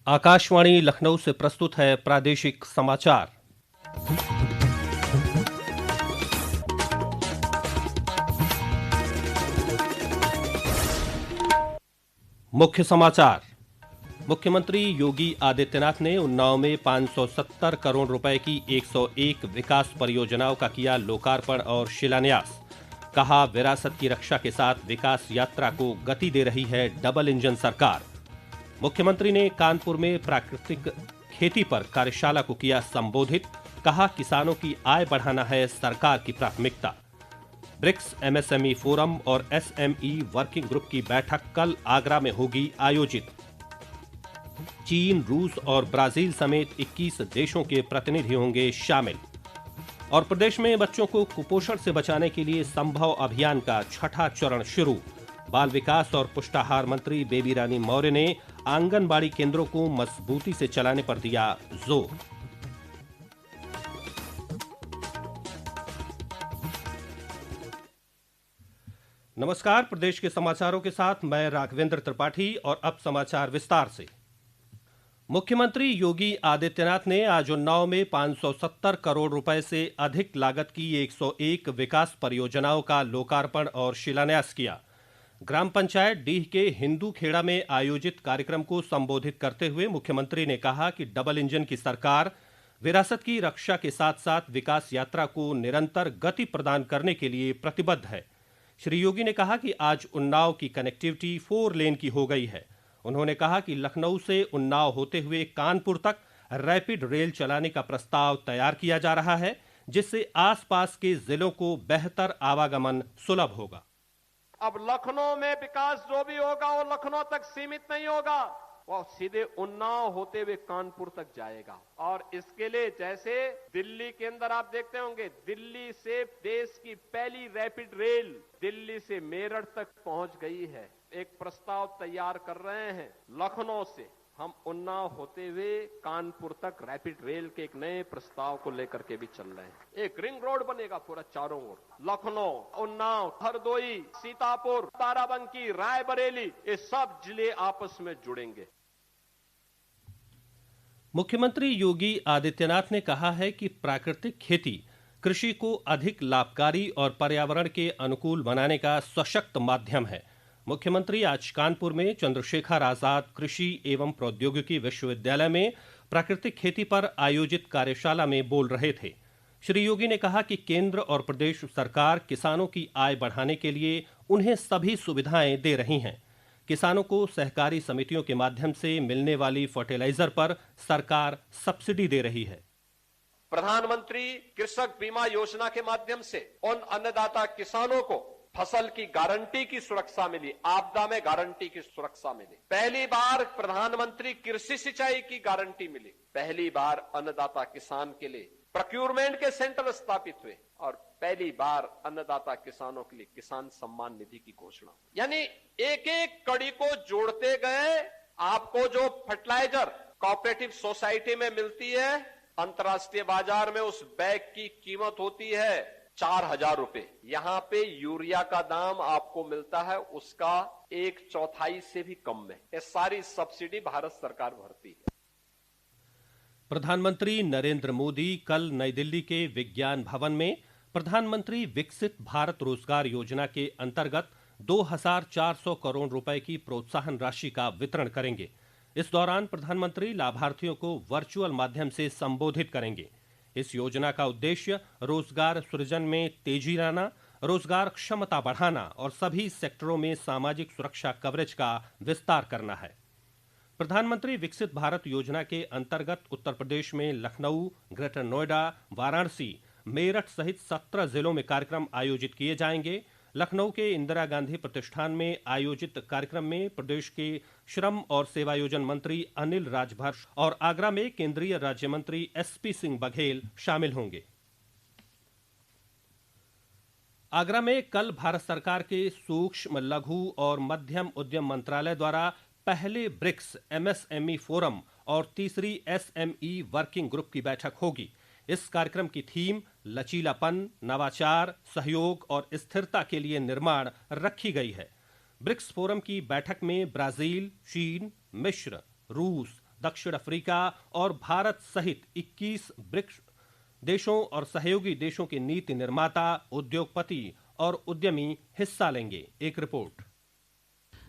आकाशवाणी लखनऊ से प्रस्तुत है प्रादेशिक समाचार। मुख्य समाचार। मुख्यमंत्री योगी आदित्यनाथ ने उन्नाव में 570 करोड़ रुपए की 101 विकास परियोजनाओं का किया लोकार्पण और शिलान्यास। कहा, विरासत की रक्षा के साथ विकास यात्रा को गति दे रही है डबल इंजन सरकार। मुख्यमंत्री ने कानपुर में प्राकृतिक खेती पर कार्यशाला को किया संबोधित। कहा, किसानों की आय बढ़ाना है सरकार की प्राथमिकता। ब्रिक्स एमएसएमई फोरम और एसएमई वर्किंग ग्रुप की बैठक कल आगरा में होगी आयोजित। चीन, रूस और ब्राजील समेत 21 देशों के प्रतिनिधि होंगे शामिल। और प्रदेश में बच्चों को कुपोषण से बचाने के लिए संभव अभियान का छठा चरण शुरू। बाल विकास और पुष्टाहार मंत्री बेबी रानी मौर्य ने आंगनबाड़ी केंद्रों को मजबूती से चलाने पर दिया जोर। नमस्कार, प्रदेश के समाचारों के साथ मैं राघवेंद्र त्रिपाठी और अब समाचार विस्तार से। मुख्यमंत्री योगी आदित्यनाथ ने आज उन्नाव में 570 करोड़ रुपए से अधिक लागत की 101 विकास परियोजनाओं का लोकार्पण और शिलान्यास किया। ग्राम पंचायत डीह के हिंदू खेड़ा में आयोजित कार्यक्रम को संबोधित करते हुए मुख्यमंत्री ने कहा कि डबल इंजन की सरकार विरासत की रक्षा के साथ साथ विकास यात्रा को निरंतर गति प्रदान करने के लिए प्रतिबद्ध है। श्री योगी ने कहा कि आज उन्नाव की कनेक्टिविटी 4 लेन की हो गई है। उन्होंने कहा कि लखनऊ से उन्नाव होते हुए कानपुर तक रैपिड रेल चलाने का प्रस्ताव तैयार किया जा रहा है, जिससे आसपास के जिलों को बेहतर आवागमन सुलभ होगा। अब लखनऊ में विकास जो भी होगा वो लखनऊ तक सीमित नहीं होगा, वो सीधे उन्नाव होते हुए कानपुर तक जाएगा। और इसके लिए जैसे दिल्ली के अंदर आप देखते होंगे, दिल्ली से देश की पहली रैपिड रेल दिल्ली से मेरठ तक पहुंच गई है। एक प्रस्ताव तैयार कर रहे हैं, लखनऊ से हम उन्नाव होते हुए कानपुर तक रैपिड रेल के एक नए प्रस्ताव को लेकर के भी चल रहे हैं। एक रिंग रोड बनेगा पूरा चारों ओर, लखनऊ, उन्नाव, हरदोई, सीतापुर, बाराबंकी, रायबरेली, ये सब जिले आपस में जुड़ेंगे। मुख्यमंत्री योगी आदित्यनाथ ने कहा है कि प्राकृतिक खेती कृषि को अधिक लाभकारी और पर्यावरण के अनुकूल बनाने का सशक्त माध्यम है। मुख्यमंत्री आज कानपुर में चंद्रशेखर आजाद कृषि एवं प्रौद्योगिकी विश्वविद्यालय में प्राकृतिक खेती पर आयोजित कार्यशाला में बोल रहे थे। श्री योगी ने कहा कि केंद्र और प्रदेश सरकार किसानों की आय बढ़ाने के लिए उन्हें सभी सुविधाएं दे रही हैं। किसानों को सहकारी समितियों के माध्यम से मिलने वाली फर्टिलाइजर पर सरकार सब्सिडी दे रही है। प्रधानमंत्री कृषक बीमा योजना के माध्यम से उन अन्नदाता किसानों को फसल की गारंटी की सुरक्षा मिली, आपदा में गारंटी की सुरक्षा मिली। पहली बार प्रधानमंत्री कृषि सिंचाई की गारंटी मिली। पहली बार अन्नदाता किसान के लिए प्रोक्योरमेंट के सेंटर स्थापित हुए और पहली बार अन्नदाता किसानों के लिए किसान सम्मान निधि की घोषणा। यानी एक एक कड़ी को जोड़ते गए। आपको जो फर्टिलाइजर कोऑपरेटिव सोसाइटी में मिलती है, अंतर्राष्ट्रीय बाजार में उस बैग की कीमत होती है 4,000 रुपए। यहाँ पे यूरिया का दाम आपको मिलता है उसका 1/4 से भी कम में। ये सारी सब्सिडी भारत सरकार भरती है। प्रधानमंत्री नरेंद्र मोदी कल नई दिल्ली के विज्ञान भवन में प्रधानमंत्री विकसित भारत रोजगार योजना के अंतर्गत 2,400 करोड़ रुपए की प्रोत्साहन राशि का वितरण करेंगे। इस दौरान प्रधानमंत्री लाभार्थियों को वर्चुअल माध्यम से संबोधित करेंगे। इस योजना का उद्देश्य रोजगार सृजन में तेजी लाना, रोजगार क्षमता बढ़ाना और सभी सेक्टरों में सामाजिक सुरक्षा कवरेज का विस्तार करना है। प्रधानमंत्री विकसित भारत योजना के अंतर्गत उत्तर प्रदेश में लखनऊ, ग्रेटर नोएडा, वाराणसी, मेरठ सहित 17 जिलों में कार्यक्रम आयोजित किए जाएंगे। लखनऊ के इंदिरा गांधी प्रतिष्ठान में आयोजित कार्यक्रम में प्रदेश के श्रम और सेवायोजन मंत्री अनिल राजभर और आगरा में केंद्रीय राज्य मंत्री एसपी सिंह बघेल शामिल होंगे। आगरा में कल भारत सरकार के सूक्ष्म, लघु और मध्यम उद्यम मंत्रालय द्वारा पहले ब्रिक्स एमएसएमई फोरम और तीसरी एसएमई वर्किंग ग्रुप की बैठक होगी। इस कार्यक्रम की थीम लचीलापन, नवाचार, सहयोग और स्थिरता के लिए निर्माण रखी गई है। ब्रिक्स फोरम की बैठक में ब्राजील, चीन, मिस्र, रूस, दक्षिण अफ्रीका और भारत सहित 21 ब्रिक्स देशों और सहयोगी देशों के नीति निर्माता, उद्योगपति और उद्यमी हिस्सा लेंगे। एक रिपोर्ट।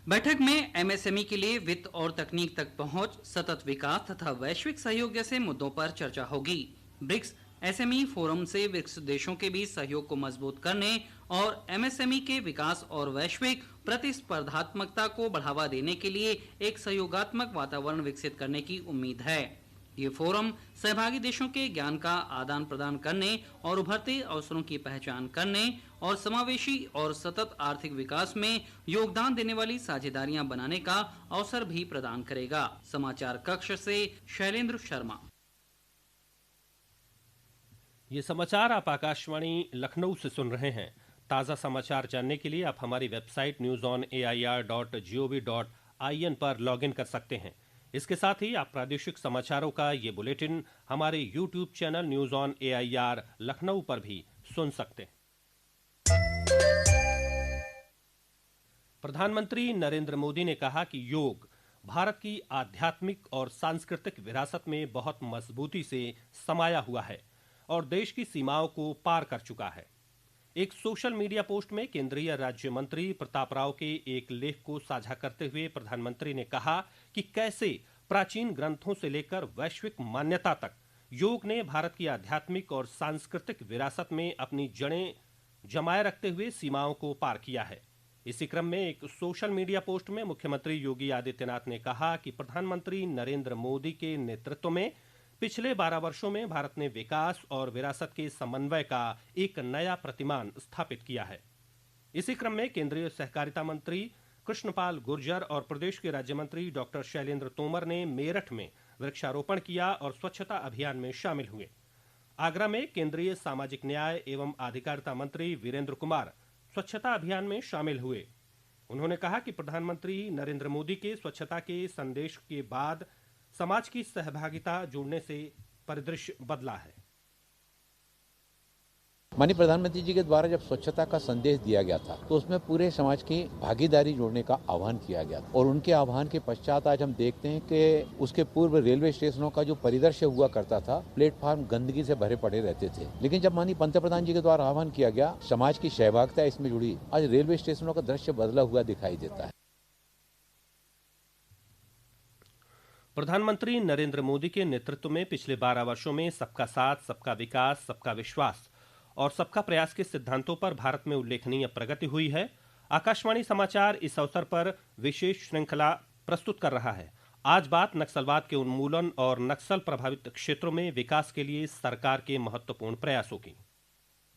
बैठक में एमएसएमई के लिए वित्त और तकनीक तक पहुंच, सतत विकास तथा वैश्विक सहयोग जैसे मुद्दों पर चर्चा होगी। ब्रिक्स एसएमई फोरम से ब्रिक्स देशों के बीच सहयोग को मजबूत करने और एमएसएमई के विकास और वैश्विक प्रतिस्पर्धात्मकता को बढ़ावा देने के लिए एक सहयोगात्मक वातावरण विकसित करने की उम्मीद है। ये फोरम सहभागी देशों के ज्ञान का आदान प्रदान करने और उभरते अवसरों की पहचान करने और समावेशी और सतत आर्थिक विकास में योगदान देने वाली साझेदारियां बनाने का अवसर भी प्रदान करेगा। समाचार कक्ष से शैलेंद्र शर्मा। ये समाचार आप आकाशवाणी लखनऊ से सुन रहे हैं। ताज़ा समाचार जानने के लिए आप हमारी वेबसाइट newsonair.gov.in पर लॉगिन कर सकते हैं। इसके साथ ही आप प्रादेशिक समाचारों का ये बुलेटिन हमारे YouTube channel news on AIR Lucknow पर भी सुन सकते हैं। प्रधानमंत्री नरेंद्र मोदी ने कहा कि योग भारत की आध्यात्मिक और सांस्कृतिक विरासत में बहुत मजबूती से समाया हुआ है और देश की सीमाओं को पार कर चुका है। एक सोशल मीडिया पोस्ट में केंद्रीय राज्य मंत्री प्रताप राव के एक लेख को साझा करते हुए प्रधानमंत्री ने कहा कि कैसे प्राचीन ग्रंथों से लेकर वैश्विक मान्यता तक योग ने भारत की आध्यात्मिक और सांस्कृतिक विरासत में अपनी जड़ें जमाए रखते हुए सीमाओं को पार किया है। इसी क्रम में एक सोशल मीडिया पोस्ट में मुख्यमंत्री योगी आदित्यनाथ ने कहा कि प्रधानमंत्री नरेंद्र मोदी के नेतृत्व में पिछले 12 वर्षों में भारत ने विकास और विरासत के समन्वय का एक नया प्रतिमान स्थापित किया है। इसी क्रम में केंद्रीय सहकारिता मंत्री कृष्णपाल गुर्जर और प्रदेश के राज्य मंत्री डॉक्टर शैलेंद्र तोमर ने मेरठ में वृक्षारोपण किया और स्वच्छता अभियान में शामिल हुए। आगरा में केंद्रीय सामाजिक न्याय एवं अधिकारिता मंत्री वीरेंद्र कुमार स्वच्छता अभियान में शामिल हुए। उन्होंने कहा कि प्रधानमंत्री नरेंद्र मोदी के स्वच्छता के संदेश के बाद समाज की सहभागिता जुड़ने से परिदृश्य बदला है। माननीय प्रधानमंत्री जी के द्वारा जब स्वच्छता का संदेश दिया गया था तो उसमें पूरे समाज की भागीदारी जोड़ने का आह्वान किया गया था और उनके आह्वान के पश्चात आज हम देखते हैं कि उसके पूर्व रेलवे स्टेशनों का जो परिदृश्य हुआ करता था, प्लेटफॉर्म गंदगी से भरे पड़े रहते थे, लेकिन जब माननीय पंतप्रधान जी के द्वारा आह्वान किया गया, समाज की सहभागिता इसमें जुड़ी, आज रेलवे स्टेशनों का दृश्य बदला हुआ दिखाई देता है। प्रधानमंत्री नरेंद्र मोदी के नेतृत्व में पिछले 12 वर्षों में सबका साथ, सबका विकास, सबका विश्वास और सबका प्रयास के सिद्धांतों पर भारत में उल्लेखनीय प्रगति हुई है। आकाशवाणी समाचार इस अवसर पर विशेष श्रृंखला प्रस्तुत कर रहा है। आज बात नक्सलवाद के उन्मूलन और नक्सल प्रभावित क्षेत्रों में विकास के लिए सरकार के महत्वपूर्ण प्रयासों की।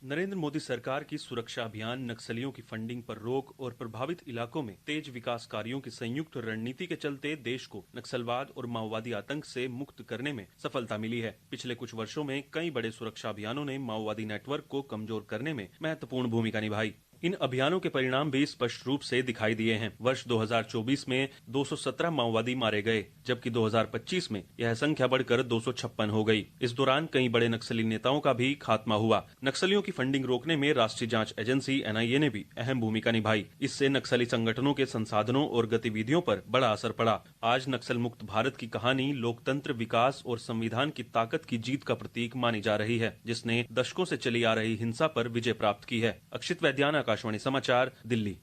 नरेंद्र मोदी सरकार की सुरक्षा अभियान, नक्सलियों की फंडिंग पर रोक और प्रभावित इलाकों में तेज विकास कार्यों की संयुक्त रणनीति के चलते देश को नक्सलवाद और माओवादी आतंक से मुक्त करने में सफलता मिली है। पिछले कुछ वर्षों में कई बड़े सुरक्षा अभियानों ने माओवादी नेटवर्क को कमजोर करने में महत्वपूर्ण भूमिका निभाई। इन अभियानों के परिणाम भी स्पष्ट रूप से दिखाई दिए हैं। वर्ष 2024 में 217 माओवादी मारे गए, जबकि 2025 में यह संख्या बढ़कर 256 हो गई। इस दौरान कई बड़े नक्सली नेताओं का भी खात्मा हुआ। नक्सलियों की फंडिंग रोकने में राष्ट्रीय जांच एजेंसी NIA ने भी अहम भूमिका निभाई। इससे नक्सली संगठनों के संसाधनों और गतिविधियों पर बड़ा असर पड़ा। आज नक्सल मुक्त भारत की कहानी लोकतंत्र, विकास और संविधान की ताकत की जीत का प्रतीक मानी जा रही है, जिसने दशकों से चली आ रही हिंसा पर विजय प्राप्त की है। अक्षित वैद्यान, आकाशवाणी समाचार, दिल्ली।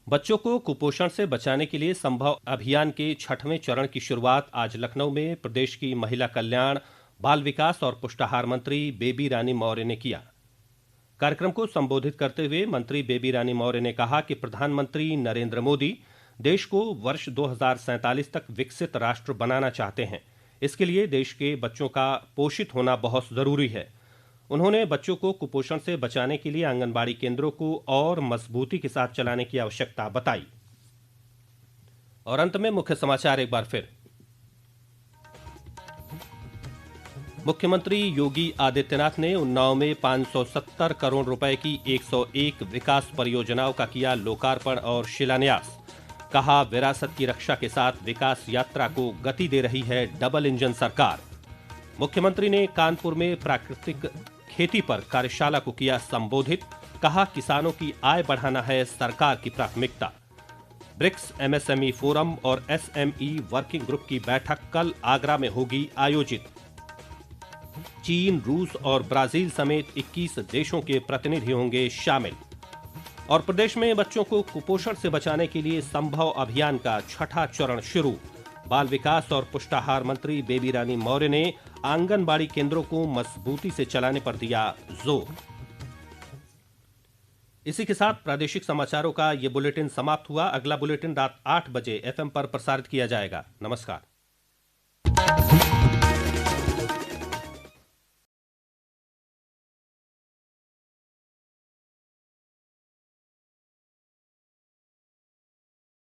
बच्चों को कुपोषण से बचाने के लिए संभव अभियान के 6वें चरण की शुरुआत आज लखनऊ में प्रदेश की महिला कल्याण, बाल विकास और पुष्टाहार मंत्री बेबी रानी मौर्य ने किया। कार्यक्रम को संबोधित करते हुए मंत्री बेबी रानी मौर्य ने कहा कि प्रधानमंत्री नरेंद्र मोदी देश को वर्ष 2047 तक विकसित राष्ट्र बनाना चाहते हैं। इसके लिए देश के बच्चों का पोषित होना बहुत जरूरी है। उन्होंने बच्चों को कुपोषण से बचाने के लिए आंगनबाड़ी केंद्रों को और मजबूती के साथ चलाने की आवश्यकता बताई। और अंत में मुख्य समाचार एक बार फिर। मुख्यमंत्री योगी आदित्यनाथ ने उन्नाव में 570 करोड़ रुपए की 101 विकास परियोजनाओं का किया लोकार्पण और शिलान्यास। कहा, विरासत की रक्षा के साथ विकास यात्रा को गति दे रही है डबल इंजन सरकार। मुख्यमंत्री ने कानपुर में प्राकृतिक खेती पर कार्यशाला को किया संबोधित। कहा, किसानों की आय बढ़ाना है सरकार की प्राथमिकता। ब्रिक्स एमएसएमई फोरम और एसएमई वर्किंग ग्रुप की बैठक कल आगरा में होगी आयोजित। चीन, रूस और ब्राजील समेत 21 देशों के प्रतिनिधि होंगे शामिल। और प्रदेश में बच्चों को कुपोषण से बचाने के लिए संभव अभियान का छठा चरण शुरू। बाल विकास और पुष्टाहार मंत्री बेबी रानी मौर्य ने आंगनबाड़ी केंद्रों को मजबूती से चलाने पर दिया जोर। इसी के साथ प्रादेशिक समाचारों का ये बुलेटिन समाप्त हुआ। अगला बुलेटिन रात 8 बजे एफएम पर प्रसारित किया जाएगा। नमस्कार।